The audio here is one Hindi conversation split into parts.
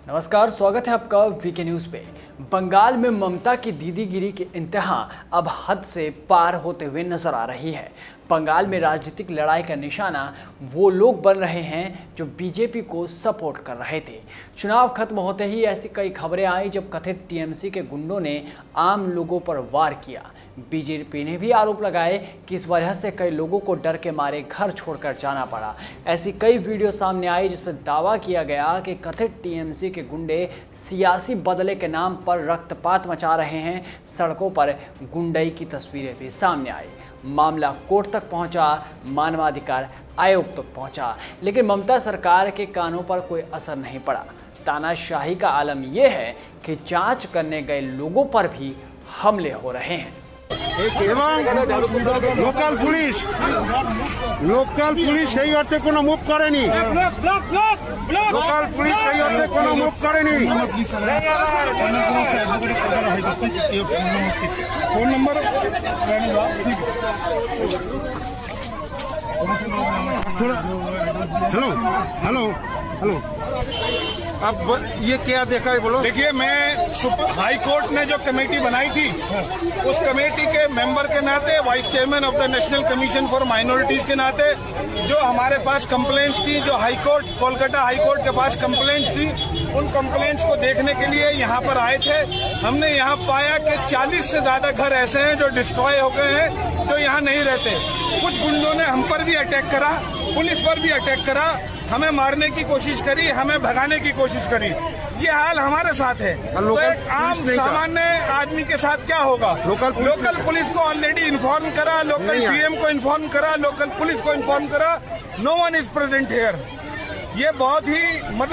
नमस्कार, स्वागत है आपका वीके न्यूज पे। बंगाल में ममता की दीदीगिरी की इंतहा अब हद से पार होते हुए नजर आ रही है। बंगाल में राजनीतिक लड़ाई का निशाना वो लोग बन रहे हैं जो बीजेपी को सपोर्ट कर रहे थे। चुनाव खत्म होते ही ऐसी कई खबरें आई जब कथित टीएमसी के गुंडों ने आम लोगों पर वार किया। बीजेपी ने भी आरोप लगाए कि इस वजह से कई लोगों को डर के मारे घर छोड़कर जाना पड़ा। ऐसी कई वीडियो सामने आई जिसमें दावा किया गया कि कथित टीएमसी के गुंडे सियासी बदले के नाम पर रक्तपात मचा रहे हैं। सड़कों पर गुंडई की तस्वीरें भी सामने आई। मामला कोर्ट तक पहुंचा, मानवाधिकार आयोग तक पहुंचा, लेकिन ममता सरकार के कानों पर कोई असर नहीं पड़ा। तानाशाही का आलम यह है कि जांच करने गए लोगों पर भी हमले हो रहे हैं। लोकल पुलिस সেই অর্থে কোনো মুভ করেনি। লোকাল পুলিশ সেই অর্থে কোনো মুভ করেনি। Phone number hello hello hello अब ये क्या देखा है बोलो। देखिए, मैं हाई कोर्ट ने जो कमेटी बनाई थी उस कमेटी के मेंबर के नाते, vice chairman of the national commission for minorities के नाते, जो हमारे पास कंप्लेंट्स थी, जो high court Kolkata high court के पास कंप्लेंट्स थी, उन कंप्लेंट्स को देखने के लिए यहाँ पर आए थे। हमने यहाँ पाया कि 40 से ज्यादा घर ऐसे हैं जो डिस्ट्रॉय हो गए हैं, जो यहाँ नहीं रहते। कुछ गुंडों ने हम पर भी अटैक करा, पुलिस पर भी अटैक करा, हमें मारने की कोशिश करी, हमें भगाने की कोशिश करी। ये हाल हमारे साथ है। तो एक आम सामान्य आदमी के साथ क्या होगा? लोकल पुलिस को ऑलरेडी इन्फॉर्म करा, लोकल पीएम को इन्फॉर्म करा, लोकल पुलिस को इन्फॉर्म करा। No one is present here. ये बहुत ही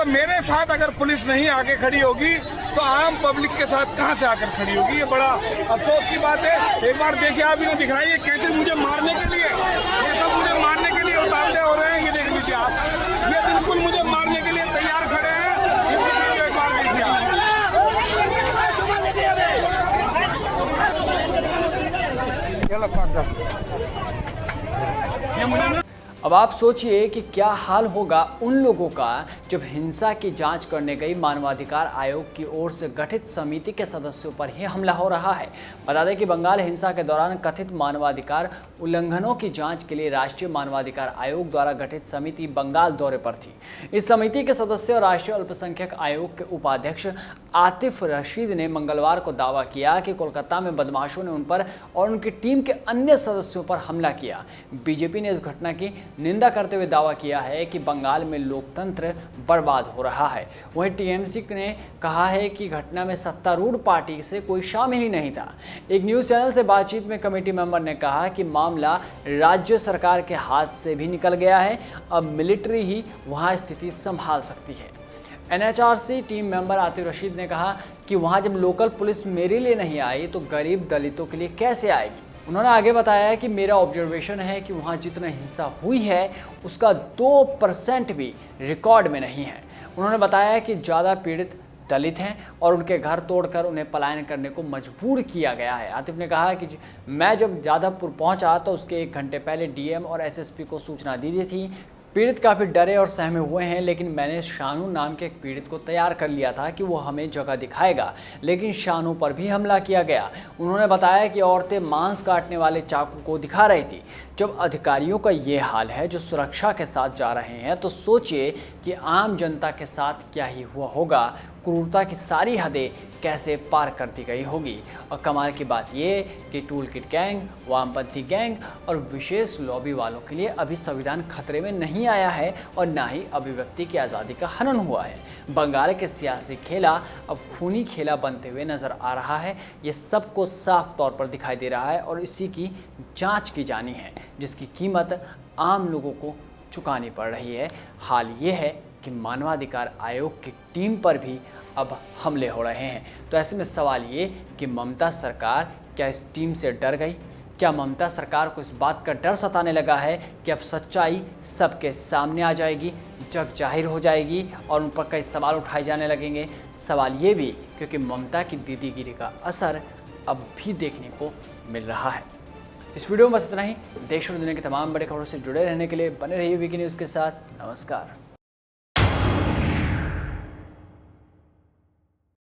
मेरे साथ अगर पुलिस नहीं आके खड़ी होगी तो आम पब्लिक के साथ कहां से आकर खड़ी होगी? ये बड़ा अफसोस की बात है। एक बार देखिए, आप इन्हें दिखाइए कैसे मुझे मारने के लिए, ये सब मुझे मारने के लिए उतावले हो रहे हैं। ये देख लीजिए आप, ये बिल्कुल मुझे मारने के लिए तैयार खड़े हैं। ये वीडियो एक बार देखिए आप। ये मुझे अब आप सोचिए कि क्या हाल होगा उन लोगों का जब हिंसा की जांच करने गई मानवाधिकार आयोग की ओर से गठित समिति के सदस्यों पर ही हमला हो रहा है। बता दें कि बंगाल हिंसा के दौरान कथित मानवाधिकार उल्लंघनों की जांच के लिए राष्ट्रीय मानवाधिकार आयोग द्वारा गठित समिति बंगाल दौरे पर थी। इस समिति के सदस्य राष्ट्रीय अल्पसंख्यक आयोग के उपाध्यक्ष आतिफ रशीद ने मंगलवार को दावा किया कि कोलकाता में बदमाशों ने उन पर और उनकी टीम के अन्य सदस्यों पर हमला किया। बीजेपी ने इस घटना की निंदा करते हुए दावा किया है कि बंगाल में लोकतंत्र बर्बाद हो रहा है। वहीं टीएमसी ने कहा है कि घटना में सत्तारूढ़ पार्टी से कोई शामिल ही नहीं था। एक न्यूज़ चैनल से बातचीत में कमेटी मेंबर ने कहा कि मामला राज्य सरकार के हाथ से भी निकल गया है। अब मिलिट्री ही वहां स्थिति संभाल सकती है। NHRC team member Atif Rashid ने कहा कि वहां जब लोकल पुलिस मेरे लिए नहीं आई तो गरीब दलितों के लिए कैसे आएगी। उन्होंने आगे बताया कि मेरा ऑब्जर्वेशन है कि वहाँ जितना हिंसा हुई है उसका 2% भी रिकॉर्ड में नहीं है। उन्होंने बताया कि ज़्यादा पीड़ित दलित हैं और उनके घर तोड़कर उन्हें पलायन करने को मजबूर किया गया है। आतिफ ने कहा कि मैं जब जादवपुर पहुँचा तो उसके 1 घंटे पहले डीएम और एसएसपी को सूचना दी थी। पीड़ित काफ़ी डरे और सहमे हुए हैं, लेकिन मैंने शानू नाम के एक पीड़ित को तैयार कर लिया था कि वो हमें जगह दिखाएगा, लेकिन शानू पर भी हमला किया गया। उन्होंने बताया कि औरतें मांस काटने वाले चाकू को दिखा रही थी। जब अधिकारियों का ये हाल है जो सुरक्षा के साथ जा रहे हैं तो सोचिए कि आम जनता के साथ क्या ही हुआ होगा। क्रूरता की सारी हदें कैसे पार कर दी गई होगी। और कमाल की बात ये कि टूल किट गैंग, वामपंथी गैंग और विशेष लॉबी वालों के लिए अभी संविधान खतरे में नहीं आया है और ना ही अभिव्यक्ति की आज़ादी का हनन हुआ है। बंगाल के सियासी खेला अब खूनी खेला बनते हुए नजर आ रहा है। ये सबको साफ तौर पर दिखाई दे रहा है और इसी की जांच की जानी है, जिसकी कीमत आम लोगों को चुकानी पड़ रही है। हाल ये है कि मानवाधिकार आयोग की टीम पर भी अब हमले हो रहे हैं। तो ऐसे में सवाल ये कि ममता सरकार क्या इस टीम से डर गई? क्या ममता सरकार को इस बात का डर सताने लगा है कि अब सच्चाई सबके सामने आ जाएगी, जग जाहिर हो जाएगी और उन पर कई सवाल उठाए जाने लगेंगे? सवाल ये भी क्योंकि ममता की दीदीगिरी का असर अब भी देखने को मिल रहा है। इस वीडियो में बस इतना ही। देश और दुनिया की तमाम बड़ी खबरों से जुड़े रहने के लिए बने रहिए वीके न्यूज़ के साथ। नमस्कार।